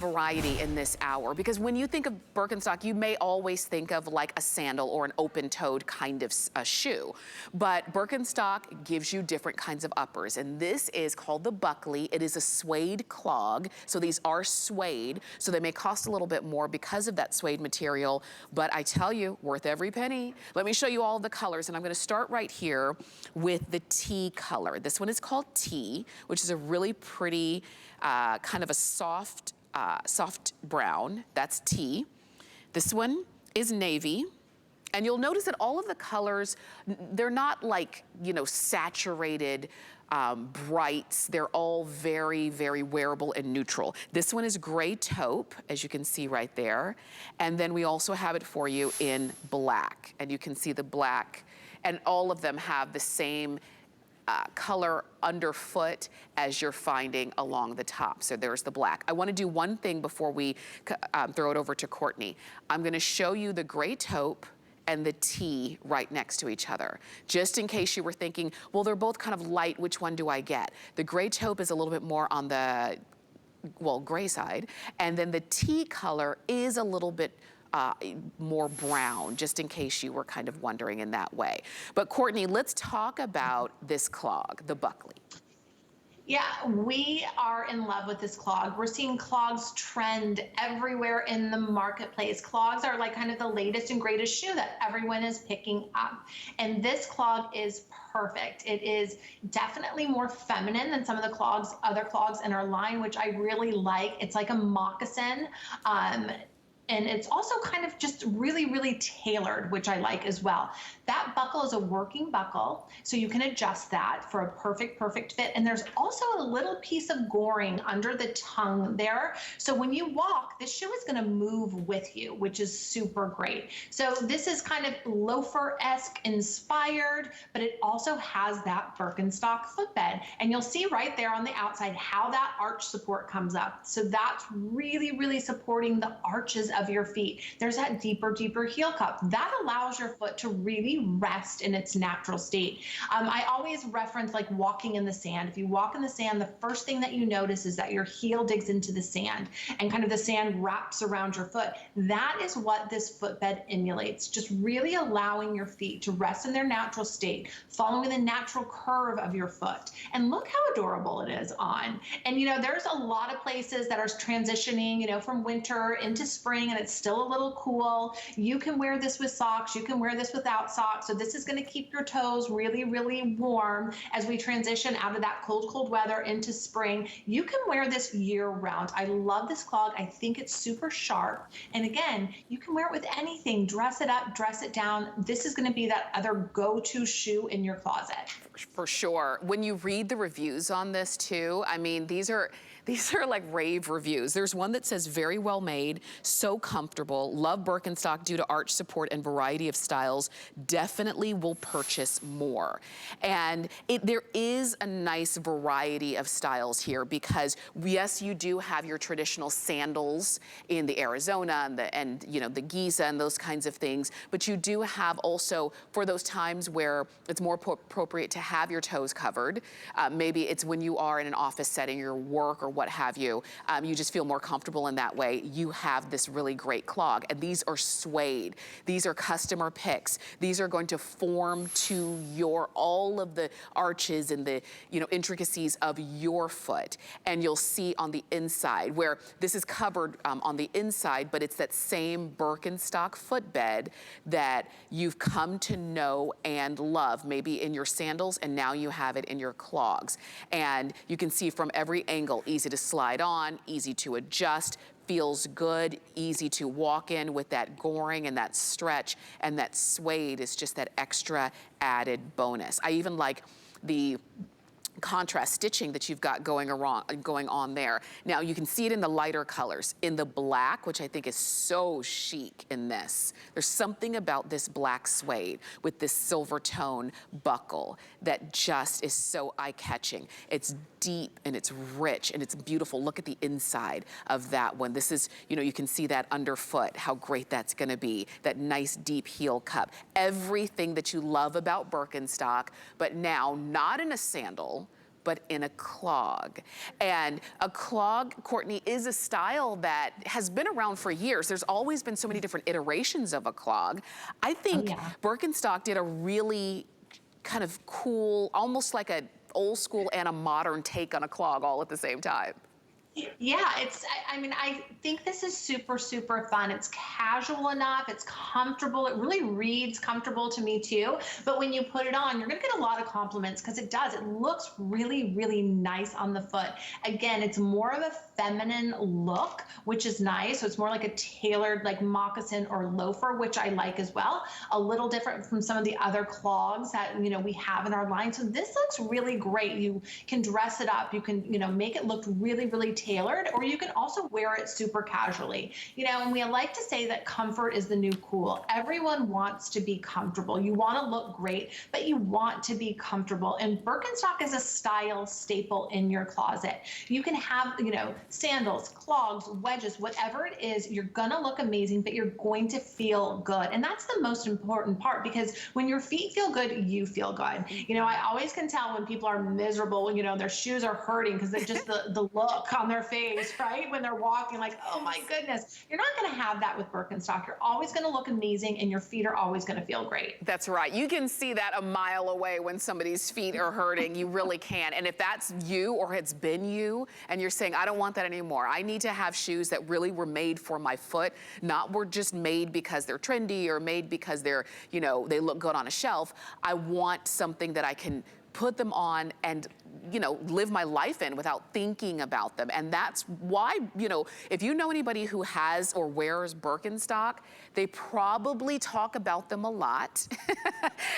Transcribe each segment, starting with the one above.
variety in this hour, because when you think of Birkenstock, you may always think of like a sandal or an open-toed kind of a shoe, but Birkenstock gives you different kinds of uppers, and this is called the Buckley. It is a suede clog, so these are suede, so they may cost a little bit more because of that suede material, but I tell you, worth every penny. Let me show you all the colors, and I'm gonna start right here with the tea color. This one is called Tea, which is a really pretty, kind of a soft brown. That's tea. This one is navy. And you'll notice that all of the colors, they're not like, you know, saturated brights. They're all very, very wearable and neutral. This one is gray taupe, as you can see right there. And then we also have it for you in black. And you can see the black, and all of them have the same color underfoot as you're finding along the top. So there's the black. I want to do one thing before we throw it over to Courtney. I'm going to show you the gray taupe and the tea right next to each other, just in case you were thinking, well, they're both kind of light, which one do I get? The gray taupe is a little bit more on the, well, gray side, and then the tea color is a little bit more brown, just in case you were kind of wondering in that way. But Courtney, let's talk about this clog, the Buckley. Yeah, we are in love with this clog. We're seeing clogs trend everywhere in the marketplace. Clogs are like kind of the latest and greatest shoe that everyone is picking up. And this clog is perfect. It is definitely more feminine than some of the other clogs in our line, which I really like. It's like a moccasin. And it's also kind of just really, really tailored, which I like as well. That buckle is a working buckle, so you can adjust that for a perfect, perfect fit. And there's also a little piece of goring under the tongue there. So when you walk, this shoe is gonna move with you, which is super great. So this is kind of loafer-esque inspired, but it also has that Birkenstock footbed. And you'll see right there on the outside how that arch support comes up. So that's really, really supporting the arches of your feet. There's that deeper, deeper heel cup. That allows your foot to really rest in its natural state. I always reference like walking in the sand. If you walk in the sand, the first thing that you notice is that your heel digs into the sand and kind of the sand wraps around your foot. That is what this footbed emulates, just really allowing your feet to rest in their natural state, following the natural curve of your foot. And look how adorable it is on. And you know, there's a lot of places that are transitioning, you know, from winter into spring, and it's still a little cool. You can wear this with socks. You can wear this without socks. So this is going to keep your toes really, really warm as we transition out of that cold, cold weather into spring. You can wear this year round. I love this clog. I think it's super sharp. And again, you can wear it with anything. Dress it up, dress it down. This is going to be that other go-to shoe in your closet. For sure. When you read the reviews on this too, I mean, these are like rave reviews. There's one that says very well made, so comfortable, love Birkenstock due to arch support and variety of styles, definitely will purchase more. And there is a nice variety of styles here because yes, you do have your traditional sandals in the Arizona and you know, the Giza and those kinds of things, but you do have also for those times where it's more appropriate to have your toes covered. Maybe it's when you are in an office setting, your work or what have you, you just feel more comfortable in that way. You have this really great clog, and these are suede. These are customer picks. These are going to form to all of the arches and the, you know, intricacies of your foot. And you'll see on the inside where this is covered on the inside, but it's that same Birkenstock footbed that you've come to know and love, maybe in your sandals, and now you have it in your clogs. And you can see from every angle, easy to slide on, easy to adjust, feels good, easy to walk in with that goring and that stretch, and that suede is just that extra added bonus. I even like the contrast stitching that you've got going on there. Now you can see it in the lighter colors. In the black, which I think is so chic in this, there's something about this black suede with this silver tone buckle that just is so eye-catching. It's deep and it's rich and it's beautiful. Look at the inside of that one. This is, you know, you can see that underfoot, how great that's gonna be, that nice deep heel cup. Everything that you love about Birkenstock, but now not in a sandal, but in a clog. And a clog, Courtney, is a style that has been around for years. There's always been so many different iterations of a clog. I think Birkenstock did a really kind of cool, almost like a old school and a modern take on a clog all at the same time. Yeah, I mean, I think this is super, super fun. It's casual enough, it's comfortable. It really reads comfortable to me too. But when you put it on, you're gonna get a lot of compliments because it does. It looks really, really nice on the foot. Again, it's more of a feminine look, which is nice. So it's more like a tailored like moccasin or loafer, which I like as well. A little different from some of the other clogs that, you know, we have in our line. So this looks really great. You can dress it up. You can, you know, make it look really, really tailored, or you can also wear it super casually. You know, and we like to say that comfort is the new cool. Everyone wants to be comfortable. You want to look great, but you want to be comfortable. And Birkenstock is a style staple in your closet. You can have, you know, sandals, clogs, wedges, whatever it is, you're gonna look amazing, but you're going to feel good. And that's the most important part, because when your feet feel good, you feel good. You know, I always can tell when people are miserable, you know, their shoes are hurting because they're just the look on their face, right? When they're walking, like, oh my goodness. You're not gonna have that with Birkenstock. You're always gonna look amazing and your feet are always gonna feel great. That's right. You can see that a mile away when somebody's feet are hurting. You really can. And if that's you, or it's been you, and you're saying, I don't want that anymore. I need to have shoes that really were made for my foot, not were just made because they're trendy or made because they're, you know, they look good on a shelf. I want something that I can put them on and, you know, live my life in without thinking about them. And that's why, you know, if you know anybody who has or wears Birkenstock, they probably talk about them a lot.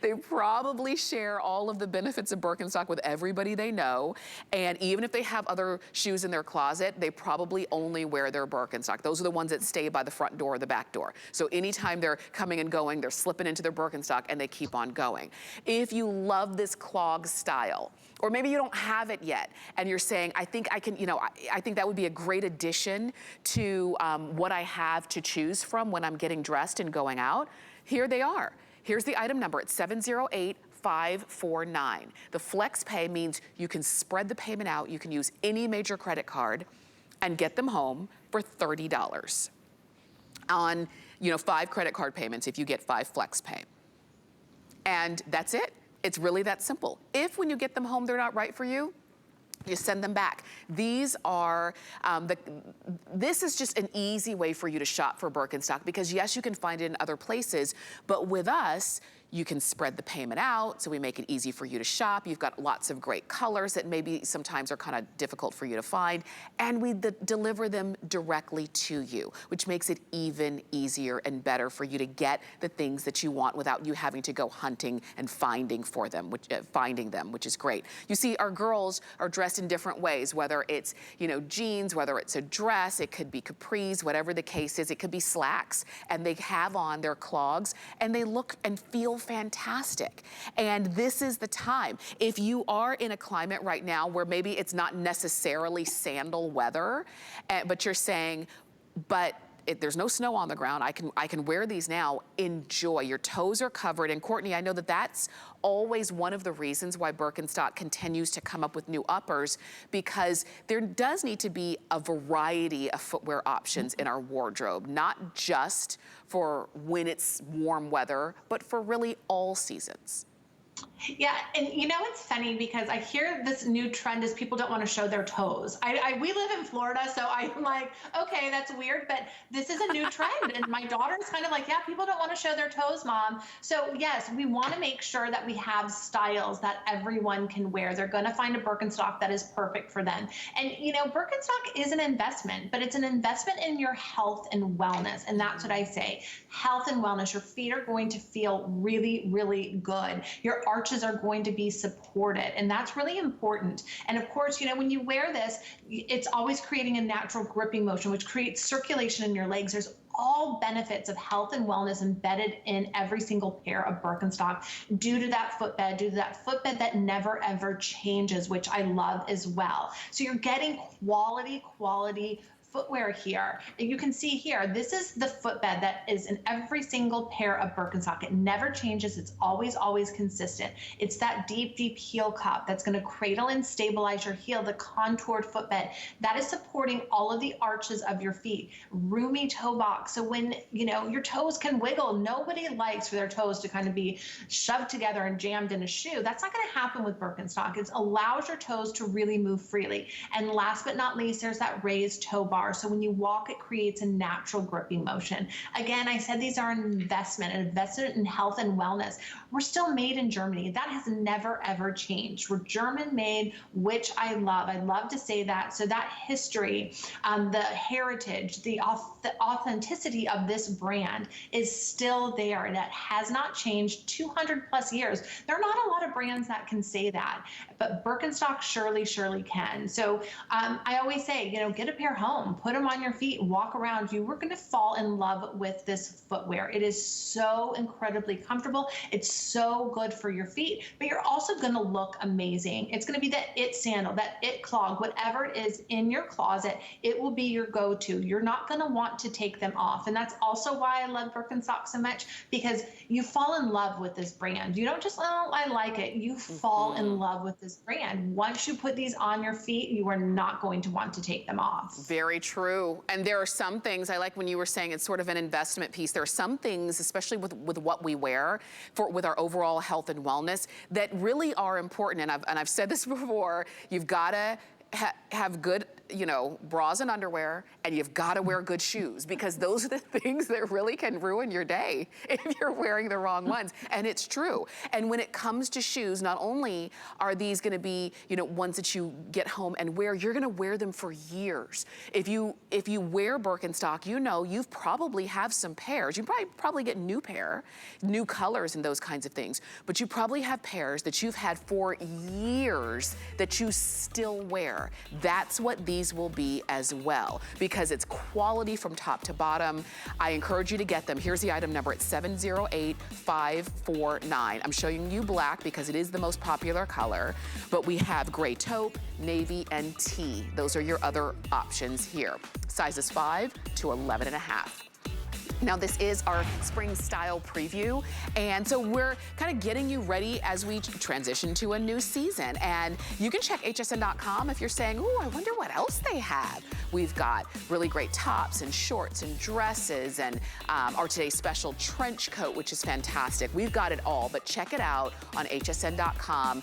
They probably share all of the benefits of Birkenstock with everybody they know. And even if they have other shoes in their closet, they probably only wear their Birkenstock. Those are the ones that stay by the front door or the back door. So anytime they're coming and going, they're slipping into their Birkenstock and they keep on going. If you love this clog style, or maybe you don't have it yet, and you're saying, I think I can, you know, I think that would be a great addition to what I have to choose from when I'm getting dressed and going out. Here they are. Here's the item number. It's 708549. The flex pay means you can spread the payment out. You can use any major credit card and get them home for $30 on, you know, 5 credit card payments if you get 5 flex pay. And that's it. It's really that simple. If when you get them home, they're not right for you, you send them back. These are, this is just an easy way for you to shop for Birkenstock, because yes, you can find it in other places, but with us, you can spread the payment out, so we make it easy for you to shop. You've got lots of great colors that maybe sometimes are kind of difficult for you to find, and we deliver them directly to you, which makes it even easier and better for you to get the things that you want without you having to go hunting and finding for them, which is great. You see, our girls are dressed in different ways, whether it's, you know, jeans, whether it's a dress, it could be capris, whatever the case is, it could be slacks, and they have on their clogs, and they look and feel fantastic. And this is the time. If you are in a climate right now where maybe it's not necessarily sandal weather, but you're saying, but there's no snow on the ground, I can wear these now, enjoy. Your toes are covered. And Courtney, I know that that's always one of the reasons why Birkenstock continues to come up with new uppers, because there does need to be a variety of footwear options in our wardrobe, not just for when it's warm weather, but for really all seasons. Yeah, and you know, it's funny because I hear this new trend is people don't want to show their toes. We live in Florida, so I'm like, okay, that's weird, but this is a new trend. And my daughter's kind of like, yeah, people don't want to show their toes, Mom. So yes, we want to make sure that we have styles that everyone can wear. They're going to find a Birkenstock that is perfect for them. And you know, Birkenstock is an investment, but it's an investment in your health and wellness. And that's what I say, health and wellness. Your feet are going to feel really, really good. Your arches are going to be supported, and that's really important. And of course, you know, when you wear this, it's always creating a natural gripping motion, which creates circulation in your legs. There's all benefits of health and wellness embedded in every single pair of Birkenstock due to that footbed that never ever changes, which I love as well. So you're getting quality footwear here. You can see here, this is the footbed that is in every single pair of Birkenstock. It never changes. It's always, always consistent. It's that deep, deep heel cup that's going to cradle and stabilize your heel, the contoured footbed that is supporting all of the arches of your feet. Roomy toe box. So when, you know, your toes can wiggle, nobody likes for their toes to kind of be shoved together and jammed in a shoe. That's not going to happen with Birkenstock. It allows your toes to really move freely. And last but not least, there's that raised toe bar. So when you walk, it creates a natural gripping motion. Again, I said these are an investment in health and wellness. We're still made in Germany. That has never, ever changed. We're German made, which I love. I love to say that. So that history, the heritage, the authenticity of this brand is still there. And that has not changed 200 plus years. There are not a lot of brands that can say that, but Birkenstock surely, surely can. So I always say, you know, get a pair home, put them on your feet, walk around. You are going to fall in love with this footwear. It is so incredibly comfortable. It's so good for your feet, but you're also going to look amazing. It's going to be that it sandal, that it clog, whatever it is in your closet, it will be your go-to. You're not going to want to take them off. And that's also why I love Birkenstock so much, because you fall in love with this brand. You don't just, oh, I like it. You fall in love with this brand. Once you put these on your feet, you are not going to want to take them off. Very true. And there are some things, I like when you were saying it's sort of an investment piece. There are some things, especially with what we wear, with our overall health and wellness, that really are important. And I've said this before, you've got to have good, you know, bras and underwear, and you've got to wear good shoes, because those are the things that really can ruin your day if you're wearing the wrong ones. And it's true. And when it comes to shoes, not only are these going to be, you know, ones that you get home and wear, you're going to wear them for years. If you wear Birkenstock, you know, you've probably have some pairs. You probably get new colors and those kinds of things. But you probably have pairs that you've had for years that you still wear. That's what these will be as well, because it's quality from top to bottom. I encourage you to get them. Here's the item number. It's 708549. I'm showing you black because it is the most popular color, but we have gray taupe, navy, and tea. Those are your other options here. Sizes 5 to 11.5. Now, this is our spring style preview, and so we're kind of getting you ready as we transition to a new season. And you can check hsn.com if you're saying, oh, I wonder what else they have. We've got really great tops and shorts and dresses, and our today's special trench coat, which is fantastic. We've got it all, but check it out on hsn.com.